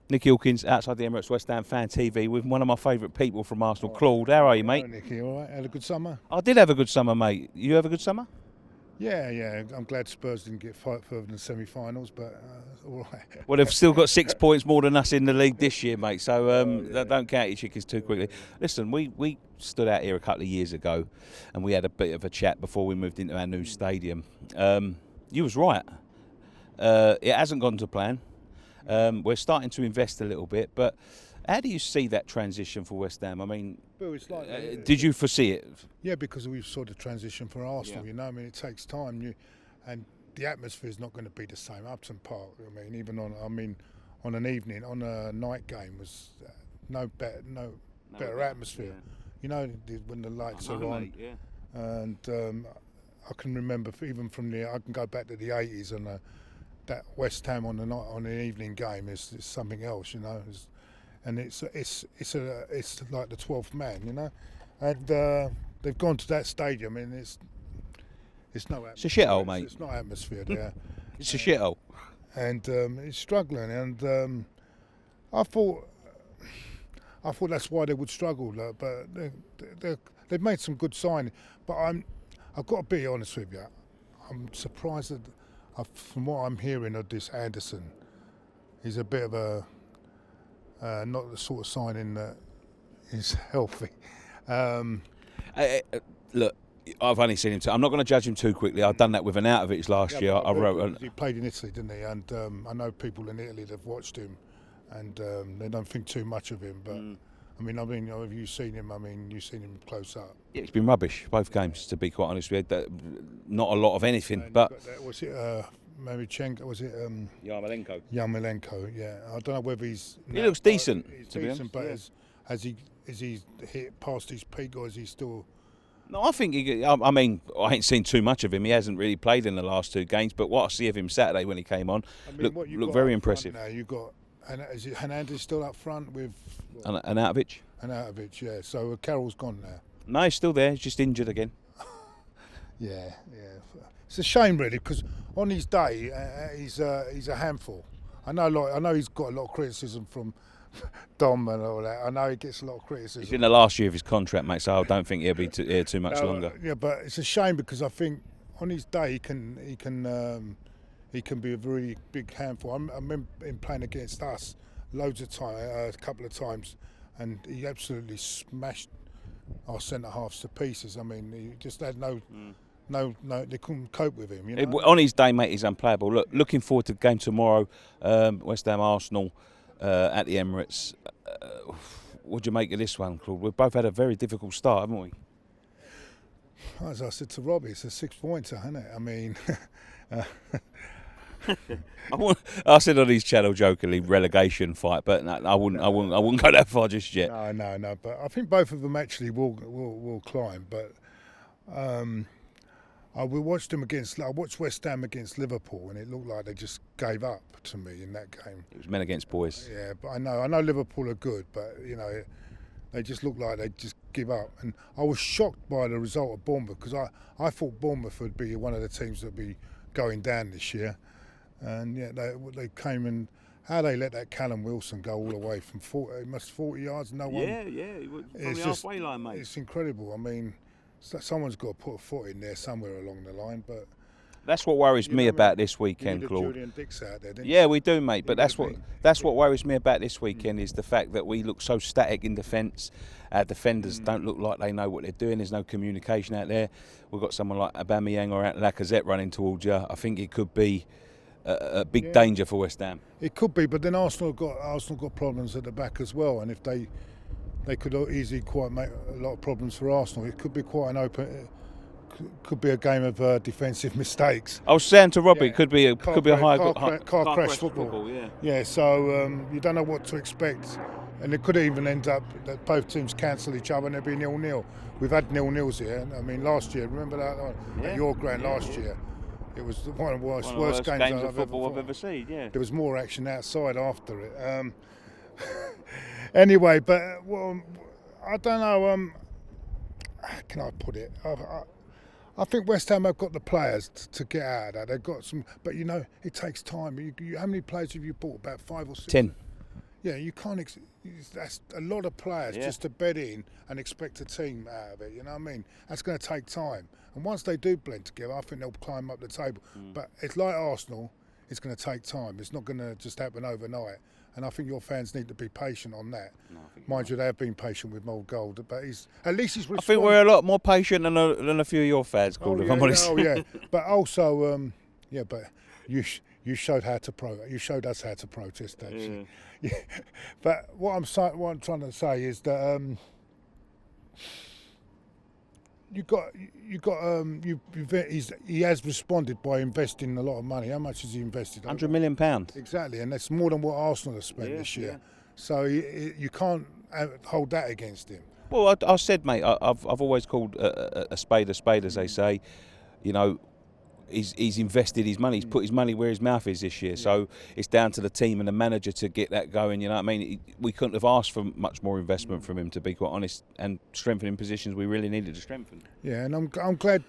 Nicky Hawkins, outside the Emirates West Ham Fan TV, with one of my favourite people from Arsenal, Claude. How are you, mate? Hello, Nicky. All right. Had a good summer. I did have a good summer, mate. You have a good summer? Yeah. I'm glad Spurs didn't get further than semi-finals, but all right. Well, they've still got 6 points more than us in the league this year, mate. So don't count your chickens too quickly. Listen, we stood out here a couple of years ago, and we had a bit of a chat before we moved into our new stadium. You was right. It hasn't gone to plan. We're starting to invest a little bit, but how do you see that transition for West Ham? I mean, Well, it's like, did you foresee it? Yeah, because we saw the transition for Arsenal. Yeah. You know, I mean, it takes time. And the atmosphere is not going to be the same. Upton Park. I mean, even on an evening, on a night game was no better atmosphere. Yeah. You know, when the lights are on. Mate, yeah. And I can remember even from I can go back to the 80s and that West Ham on an evening game is something else, you know. And it's like the 12th man, you know. And they've gone to that stadium and it's no atmosphere. It's a shithole, mate. It's not atmosphere there. It's a shithole. And it's struggling. And I thought that's why they would struggle, but they've made some good signing. But I've got to be honest with you. I'm surprised that from what I'm hearing of this Anderson, he's a bit of a not the sort of signing that is healthy. Look, I've only seen him. I'm not going to judge him too quickly. I've done that with Arnautovic last year. I wrote. He played in Italy, didn't he? And I know people in Italy that've watched him, and they don't think too much of him. But I mean, have you seen him? I mean, you've seen him close up. Yeah, it's been rubbish, both games, to be quite honest with you. Not a lot of anything. And but was it Marichenko? Was it Yarmolenko? Yarmolenko? Yeah, I don't know whether he's. He looks decent. He's to be decent, honest. but has he hit past his peak, or is he still? No, I think I mean, I ain't seen too much of him. He hasn't really played in the last 2 games, but what I see of him Saturday when he came on, looked very impressive. Now you got, and is it Hernandez still up front with? Arnautovic? Arnautovic, yeah. So Carroll's gone now. No, he's still there. He's just injured again. Yeah. It's a shame, really, because on his day, he's a handful. I know he's got a lot of criticism from Dom and all that. I know he gets a lot of criticism. He's in the last year of his contract, mate, so I don't think he'll be here too much longer. Yeah, but it's a shame because I think on his day he can be a very big handful. I remember him playing against us loads of time, a couple of times, and he absolutely smashed our centre halves to pieces. I mean, he just had no, they couldn't cope with him. You know? On his day, mate, he's unplayable. Looking forward to the game tomorrow, West Ham Arsenal at the Emirates. What do you make of this one, Claude? We've both had a very difficult start, haven't we? As I said to Robbie, it's a 6-pointer, isn't it? I mean. I said on his channel jokingly relegation fight, but no, I wouldn't go that far just yet. No. But I think both of them actually will climb. But I watched West Ham against Liverpool, and it looked like they just gave up to me in that game. It was men against boys. Yeah, but I know Liverpool are good, but you know, they just looked like they just give up. And I was shocked by the result of Bournemouth because I thought Bournemouth would be one of the teams that would be going down this year. And yeah, they came and how they let that Callum Wilson go all the way from 40 yards. No one. Yeah, from the halfway line, mate. It's incredible. I mean, someone's got to put a foot in there somewhere along the line. But that's what worries me about this weekend, you Claude. Julian Dix out there, didn't Yeah, we do, mate. But that's what worries me about this weekend is the fact that we look so static in defence. Our defenders don't look like they know what they're doing. There's no communication out there. We've got someone like Aubameyang or Lacazette running towards you. I think it could be a big danger for West Ham. It could be, but then Arsenal got problems at the back as well, and if they could easily quite make a lot of problems for Arsenal. It could be quite an open. Could be a game of defensive mistakes. I was saying to Robbie, it could be a high car crash football. Yeah. So you don't know what to expect, and it could even end up that both teams cancel each other and it'll be 0-0. We've had 0-0s here. I mean, last year, remember that at your ground last year? It was one of the worst games of football I've ever seen. Yeah. There was more action outside after it. Anyway, but I don't know. How can I put it? I think West Ham have got the players to get out of that. They've got some, but you know, it takes time. How many players have you bought? About 5 or 6? 10. Yeah, you can't. That's a lot of players just to bed in and expect a team out of it. You know what I mean? That's going to take time. And once they do blend together, I think they'll climb up the table. But it's like Arsenal. It's going to take time. It's not going to just happen overnight. And I think your fans need to be patient on that. No, mind you, they have been patient with Mold Gold, but at least he's responded. I think we're a lot more patient than a few of your fans, Claude, if I'm honest. Oh yeah, but also, but you showed how to You showed us how to protest, actually. Yeah. But what I'm trying to say is that he has responded by investing a lot of money. How much has he invested? £100 million. Exactly, and that's more than what Arsenal have spent this year. Yeah. So you can't hold that against him. Well, I said, mate, I've always called a spade, as they say. You know, he's invested his money. He's put his money where his mouth is this year. Yeah. So it's down to the team and the manager to get that going. You know what I mean? We couldn't have asked for much more investment from him, to be quite honest, and strengthening positions we really needed to strengthen. Yeah, and I'm glad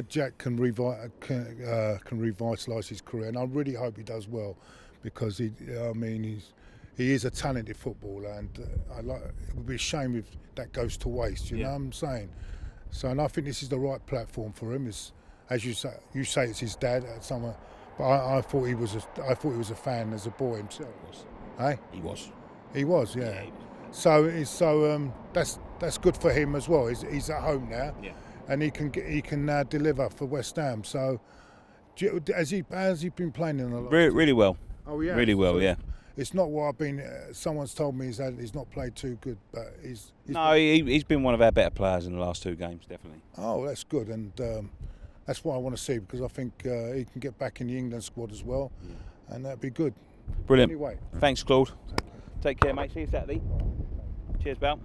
Jack can revitalise his career, and I really hope he does well, because he is a talented footballer, and it would be a shame if that goes to waste. You know what I'm saying? So, and I think this is the right platform for him. As you say, it's his dad at somewhere, but I thought he was a fan as a boy himself. Hey? He was. He was, yeah. He was. So that's good for him as well. He's at home now, and he can now deliver for West Ham. So has he been playing in a lot? Really well. Oh yeah. Really well, yeah. It's not what I've been. Someone's told me he's not played too good, but he's been one of our better players in the last 2 games, definitely. Oh, that's good, and that's what I want to see, because I think he can get back in the England squad as well, and that'd be good. Brilliant. Anyway, thanks, Claude. Take care, mate. See you Saturday. Cheers, pal.